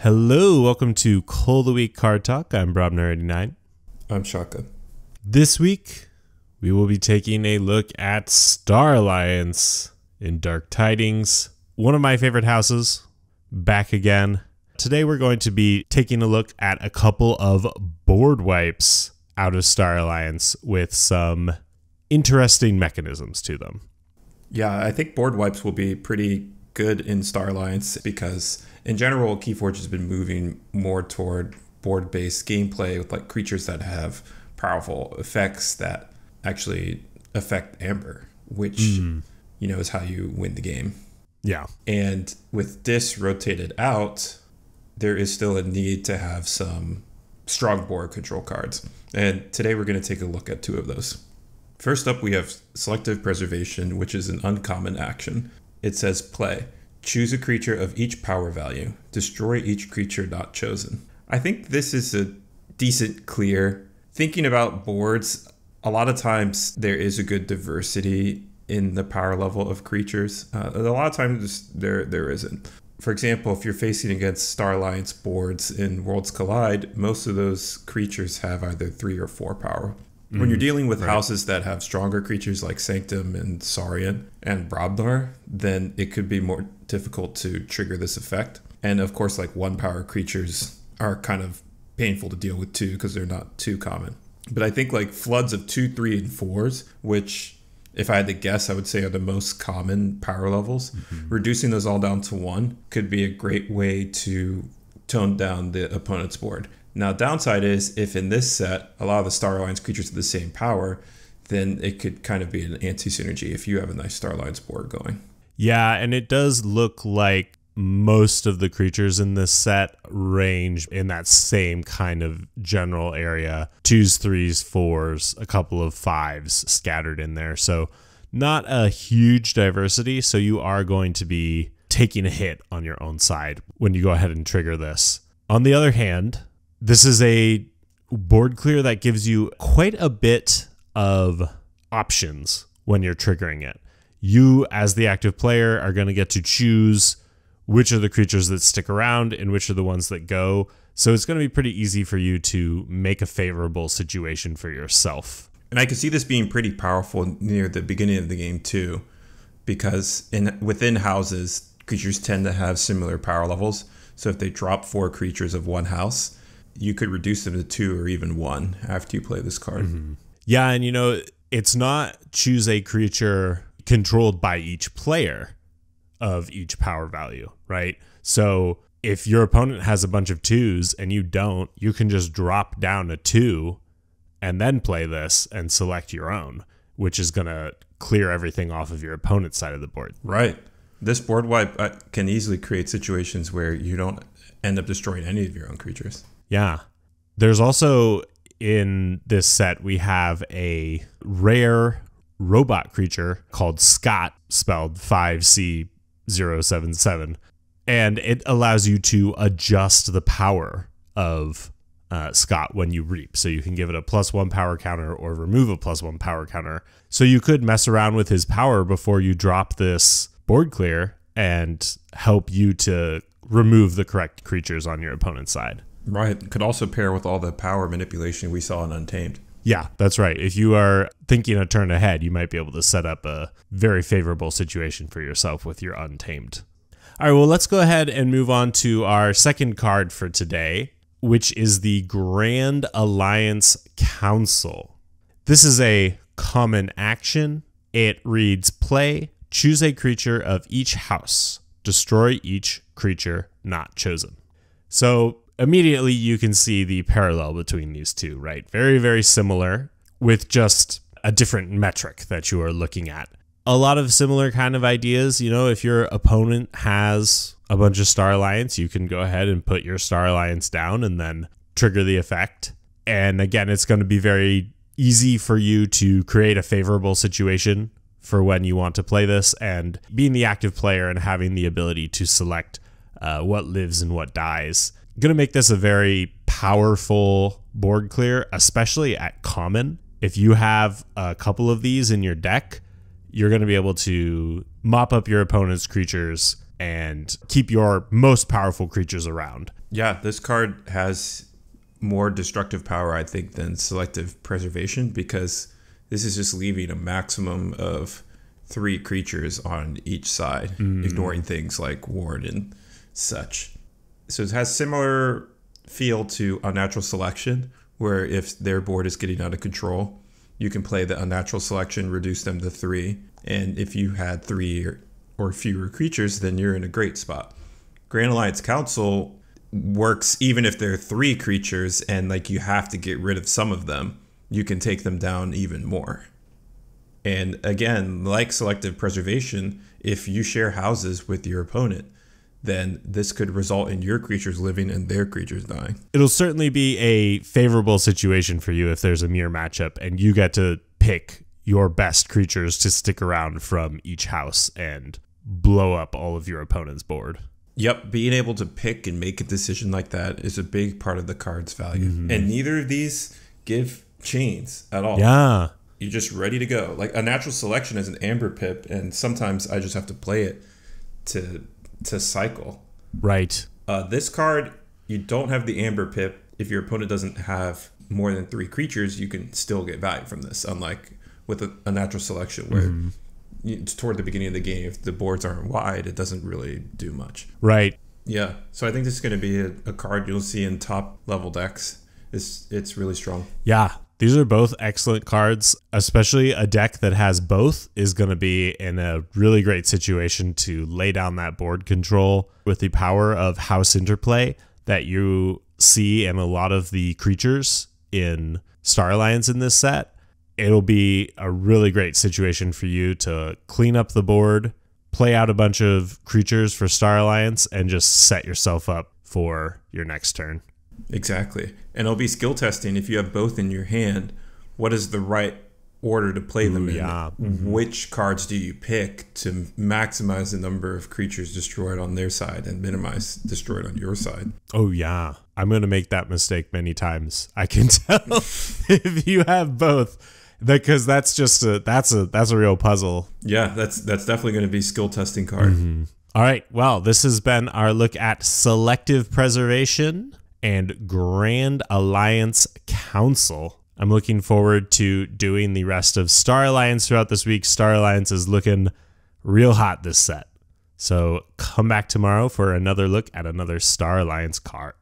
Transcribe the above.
Hello, welcome to Cull the Weak Card Talk. I'm Brobner89. I'm Shaka. This week, we will be taking a look at Star Alliance in Dark Tidings. One of my favorite houses, back again. Today we're going to be taking a look at a couple of board wipes out of Star Alliance with some interesting mechanisms to them. Yeah, I think board wipes will be pretty good in Star Alliance because in general, Keyforge has been moving more toward board-based gameplay with like creatures that have powerful effects that actually affect Amber, which is how you win the game. Yeah. And with this rotated out, there is still a need to have some strong board control cards. And today we're going to take a look at two of those. First up, we have Selective Preservation, which is an uncommon action. It says play. Choose a creature of each power value. Destroy each creature not chosen. I think this is a decent clear. Thinking about boards, a lot of times there is a good diversity in the power level of creatures. A lot of times there isn't. For example, if you're facing against Star Alliance boards in Worlds Collide, most of those creatures have either 3 or 4 power. When you're dealing with houses that have stronger creatures like Sanctum and Saurian and Brobnar, then it could be more difficult to trigger this effect. And of course, like 1 power creatures are kind of painful to deal with too because they're not too common. But I think like floods of 2, 3, and 4s, which if I had to guess, I would say are the most common power levels. Reducing those all down to 1 could be a great way to tone down the opponent's board. Now, downside is if in this set, a lot of the Star Alliance creatures are the same power, then it could kind of be an anti-synergy if you have a nice Star Alliance board going. Yeah, and it does look like most of the creatures in this set range in that same kind of general area. 2s, 3s, 4s, a couple of 5s scattered in there. So not a huge diversity. So you are going to be taking a hit on your own side when you go ahead and trigger this. On the other hand, this is a board clear that gives you quite a bit of options when you're triggering it. You, as the active player, are going to get to choose which are the creatures that stick around and which are the ones that go. So it's going to be pretty easy for you to make a favorable situation for yourself. And I can see this being pretty powerful near the beginning of the game too, because within houses, creatures tend to have similar power levels. So if they drop 4 creatures of one house, you could reduce them to 2 or even 1 after you play this card. Yeah, and it's not choose a creature controlled by each player of each power value, right? So if your opponent has a bunch of 2s and you don't, you can just drop down a 2 and then play this and select your own, which is going to clear everything off of your opponent's side of the board. Right. This board wipe can easily create situations where you don't end up destroying any of your own creatures. Yeah. There's also, in this set, we have a rare robot creature called Scott, spelled 5C077. And it allows you to adjust the power of Scott when you reap. So you can give it a +1 power counter or remove a +1 power counter. So you could mess around with his power before you drop this board clear and help you to remove the correct creatures on your opponent's side. Right. Could also pair with all the power manipulation we saw in Untamed. Yeah, that's right. If you are thinking a turn ahead, you might be able to set up a very favorable situation for yourself with your Untamed. All right, well, let's go ahead and move on to our second card for today, which is the Grand Alliance Council. This is a common action. It reads, play, choose a creature of each house, destroy each creature not chosen. So immediately you can see the parallel between these two, right? Very, very similar with just a different metric that you are looking at. A lot of similar kind of ideas. If your opponent has a bunch of Star Alliance, you can go ahead and put your Star Alliance down and then trigger the effect. And again, it's going to be very easy for you to create a favorable situation for when you want to play this, and being the active player and having the ability to select what lives and what dies. Going to make this a very powerful board clear, especially at common. If you have a couple of these in your deck, you're going to be able to mop up your opponent's creatures and keep your most powerful creatures around. Yeah, this card has more destructive power, I think, than Selective Preservation, because this is just leaving a maximum of 3 creatures on each side, ignoring things like ward and such. So it has similar feel to Unnatural Selection, where if their board is getting out of control, you can play the Unnatural Selection, reduce them to 3, and if you had 3 or fewer creatures, then you're in a great spot. Grand Alliance Council works even if there are 3 creatures and like you have to get rid of some of them, you can take them down even more. And again, like Selective Preservation, if you share houses with your opponent, then this could result in your creatures living and their creatures dying. It'll certainly be a favorable situation for you if there's a mirror matchup and you get to pick your best creatures to stick around from each house and blow up all of your opponent's board. Yep, being able to pick and make a decision like that is a big part of the card's value. And neither of these give chains at all. Yeah. You're just ready to go. Like Unnatural Selection is an Amber Pip, and sometimes I just have to play it to cycle. Right. This card, you don't have the Amber Pip. If your opponent doesn't have more than 3 creatures, you can still get value from this, unlike with a Natural Selection where toward the beginning of the game, if the boards aren't wide, it doesn't really do much. Right. Yeah, so I think this is going to be a card you'll see in top level decks. It's really strong. Yeah, these are both excellent cards, especially a deck that has both is going to be in a really great situation to lay down that board control with the power of house interplay that you see in a lot of the creatures in Star Alliance in this set. It'll be a really great situation for you to clean up the board, play out a bunch of creatures for Star Alliance, and just set yourself up for your next turn. Exactly. And it'll be skill testing if you have both in your hand. What is the right order to play them in? Yeah. Which cards do you pick to maximize the number of creatures destroyed on their side and minimize destroyed on your side? Oh, yeah. I'm going to make that mistake many times. I can tell if you have both. Because that's just that's a real puzzle. Yeah, that's definitely going to be skill testing card. All right. Well, this has been our look at Selective Preservation and Grand Alliance Council. I'm looking forward to doing the rest of Star Alliance throughout this week. Star Alliance is looking real hot this set. So come back tomorrow for another look at another Star Alliance card.